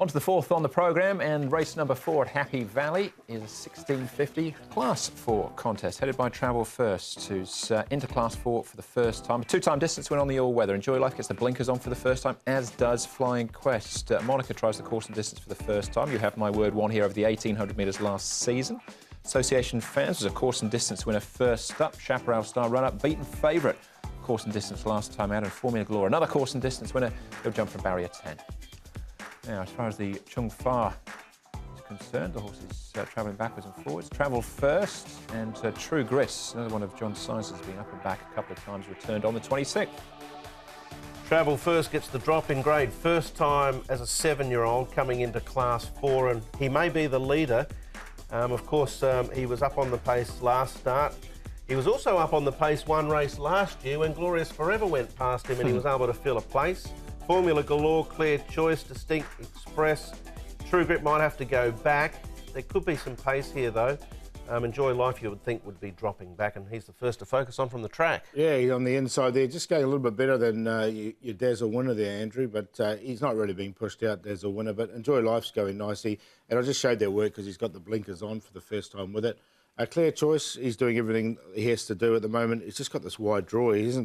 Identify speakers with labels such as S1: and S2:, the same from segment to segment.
S1: On to the fourth on the programme, and race number 4 at Happy Valley is a 1650 Class 4 contest, headed by Travel First, who's into Class 4 for the first time. A two-time distance win on the all-weather. Enjoy Life gets the blinkers on for the first time, as does Flying Quest. Monica tries the course and distance for the first time. You have my word, won here over the 1800 metres last season. Association Fans was a course and distance winner first up. Chaparral Star run-up, beaten favourite. Course and distance last time out, and Formula Galore, another course and distance winner. He'll jump from barrier 10. Now, as far as the Chung Fa is concerned, the horse is travelling backwards and forwards. Travel First and True Grit, another one of John Size, has been up and back a couple of times, returned on the 26th.
S2: Travel First gets the drop in grade. First time as a 7-year-old coming into Class 4, and he may be the leader. Of course, he was up on the pace last start. He was also up on the pace one race last year when Glorious Forever went past him and he was able to fill a place. Formula Galore, Clear Choice, Distinct Express. True Grit might have to go back. There could be some pace here, though. Enjoy Life, you would think, would be dropping back, and he's the first to focus on from the track.
S3: Yeah, he's on the inside there, just going a little bit better than your Dazzle Winner there, Andrew, but he's not really being pushed out, Dazzle Winner, but Enjoy Life's going nicely. And I just showed that work because he's got the blinkers on for the first time with it. Clear Choice, he's doing everything he has to do at the moment. He's just got this wide draw. He's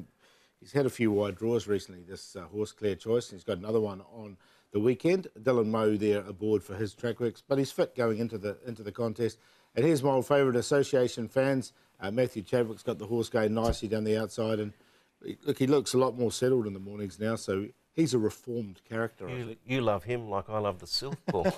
S3: had a few wide draws recently, this horse, Clear Choice. He's got another one on the weekend. Dylan Moe there aboard for his track works, but he's fit going into the contest. And here's my old favourite, Association Fans. Matthew Chadwick's got the horse going nicely down the outside, and look, he looks a lot more settled in the mornings now, so he's a reformed character.
S2: You love him like I love the Silk Ball.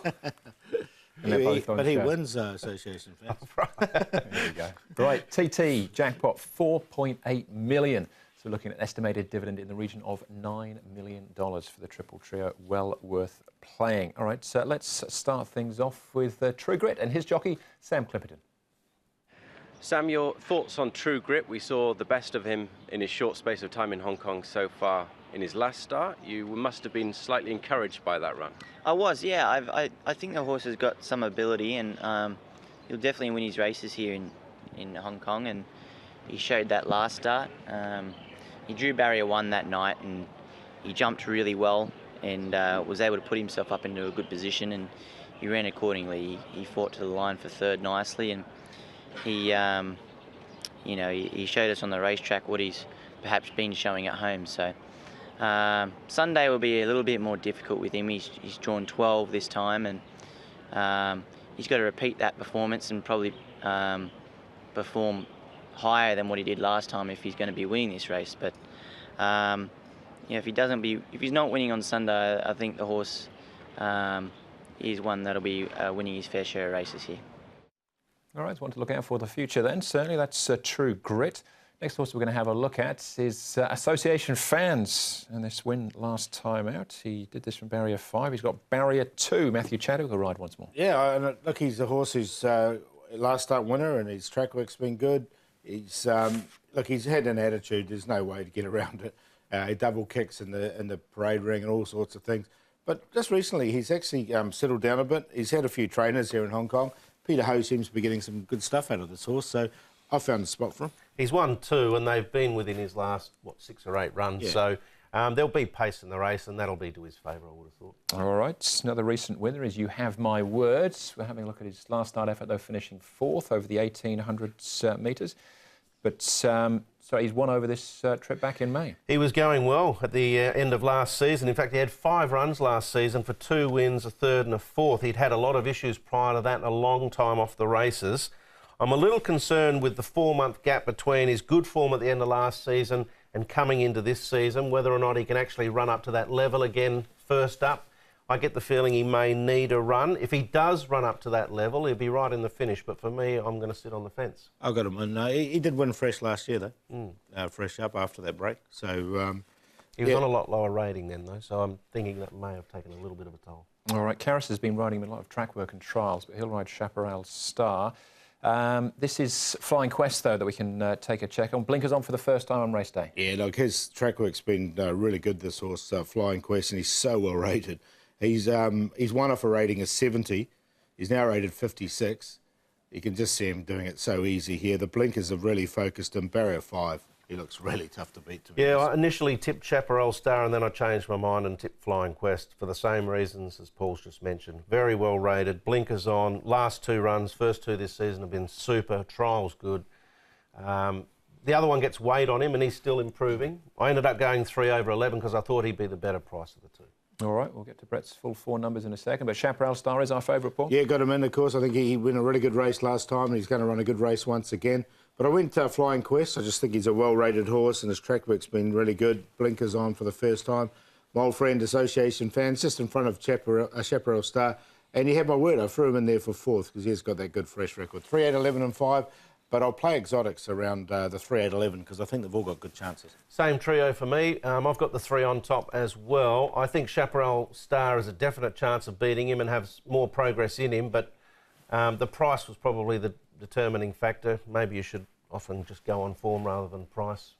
S3: But he wins Association Fans.
S1: There you go. Right, TT, jackpot, 4.8 million. So we're looking at an estimated dividend in the region of $9 million for the Triple Trio. Well worth playing. All right, so let's start things off with True Grit and his jockey, Sam Clipperton.
S4: Sam, your thoughts on True Grit? We saw the best of him in his short space of time in Hong Kong so far in his last start. You must have been slightly encouraged by that run.
S5: I was, yeah. I think the horse has got some ability, and he'll definitely win his races here in Hong Kong, and he showed that last start. He drew barrier 1 that night, and he jumped really well and was able to put himself up into a good position, and he ran accordingly. He fought to the line for third nicely, and he showed us on the racetrack what he's perhaps been showing at home. So Sunday will be a little bit more difficult with him. He's drawn 12 this time, and he's got to repeat that performance and probably perform higher than what he did last time if he's going to be winning this race. But if he's not winning on Sunday, I think the horse is one that'll be winning his fair share of races here.
S1: All right, one to look out for the future then. Certainly, that's True Grit. Next horse we're going to have a look at is Association Fans, and this win last time out. He did this from barrier 5. He's got barrier 2. Matthew Chadwick will ride once more.
S3: Yeah, and look, he's a horse who's last start winner, and his track work's been good. He's he's had an attitude. There's no way to get around it. He double kicks in the parade ring and all sorts of things. But just recently, he's actually settled down a bit. He's had a few trainers here in Hong Kong. Peter Ho seems to be getting some good stuff out of this horse, so I found a spot for him.
S2: He's won 2, and they've been within his last, 6 or 8 runs. Yeah. So there'll be pace in the race, and that'll be to his favour, I would have thought. All
S1: right, another recent winner is You Have My Words. We're having a look at his last start effort, though, finishing 4th over the 1800 metres. But he's won over this trip back in May.
S2: He was going well at the end of last season. In fact, he had 5 runs last season for 2 wins, a 3rd and a 4th. He'd had a lot of issues prior to that and a long time off the races. I'm a little concerned with the 4-month gap between his good form at the end of last season and coming into this season, whether or not he can actually run up to that level again first up. I get the feeling he may need a run. If he does run up to that level, he'll be right in the finish. But for me, I'm going to sit on the fence.
S3: I've got him in. He did win fresh last year, though. Fresh up after that break. So
S2: he was on a lot lower rating then, though. So I'm thinking that may have taken a little bit of a toll.
S1: All right, Karras has been riding with a lot of track work and trials, but he'll ride Chaparral Star. This is Flying Quest, though, that we can take a check on. Blinkers on for the first time on race day.
S3: Yeah, look, his track work's been really good, this horse, Flying Quest, and he's so well rated. He's won off a rating of 70. He's now rated 56. You can just see him doing it so easy here. The blinkers have really focused him. Barrier 5. he looks really tough to beat.
S2: Yeah, I initially tipped Chaparral Star and then I changed my mind and tipped Flying Quest for the same reasons as Paul's just mentioned. Very well rated, blinkers on, last 2 runs, first 2 this season have been super, trial's good. The other one gets weight on him and he's still improving. I ended up going 3 over 11 because I thought he'd be the better price of the 2.
S1: All right, we'll get to Brett's full 4 numbers in a second, but Chaparral Star is our favourite, Paul.
S3: Yeah, got him in, of course. I think he won a really good race last time and he's going to run a good race once again. But I went Flying Quest. I just think he's a well-rated horse and his track work's been really good. Blinkers on for the first time. My old friend, Association fans, just in front of Chaparral Star. And you have my word, I threw him in there for 4th because he's got that good fresh record. 3, 8, 11 and 5. But I'll play exotics around the 3, 8, 11 because I think they've all got good chances.
S2: Same trio for me. I've got the 3 on top as well. I think Chaparral Star has a definite chance of beating him and has more progress in him, but the price was probably the determining factor. Maybe you should often just go on form rather than price.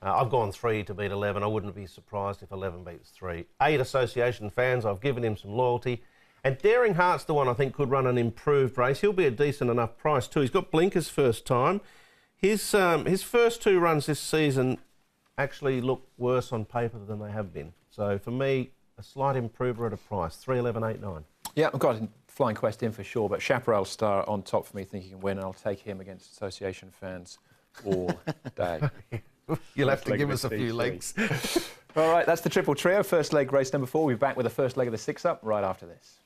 S2: I've gone 3 to beat 11. I wouldn't be surprised if 11 beats 3. 8 Association fans, I've given him some loyalty. And Daring Heart's the one I think could run an improved race. He'll be a decent enough price too. He's got blinkers first time. His first 2 runs this season actually look worse on paper than they have been. So for me, a slight improver at a price. 3, 11, 8, 9.
S1: Yeah, I've got Flying Quest in for sure, but Chaparral Star on top for me, think he can win, and I'll take him against Association fans all day.
S2: You'll have to give us a few legs.
S1: All right, that's the triple trio. First leg, race number 4. We'll be back with the first leg of the 6-up right after this.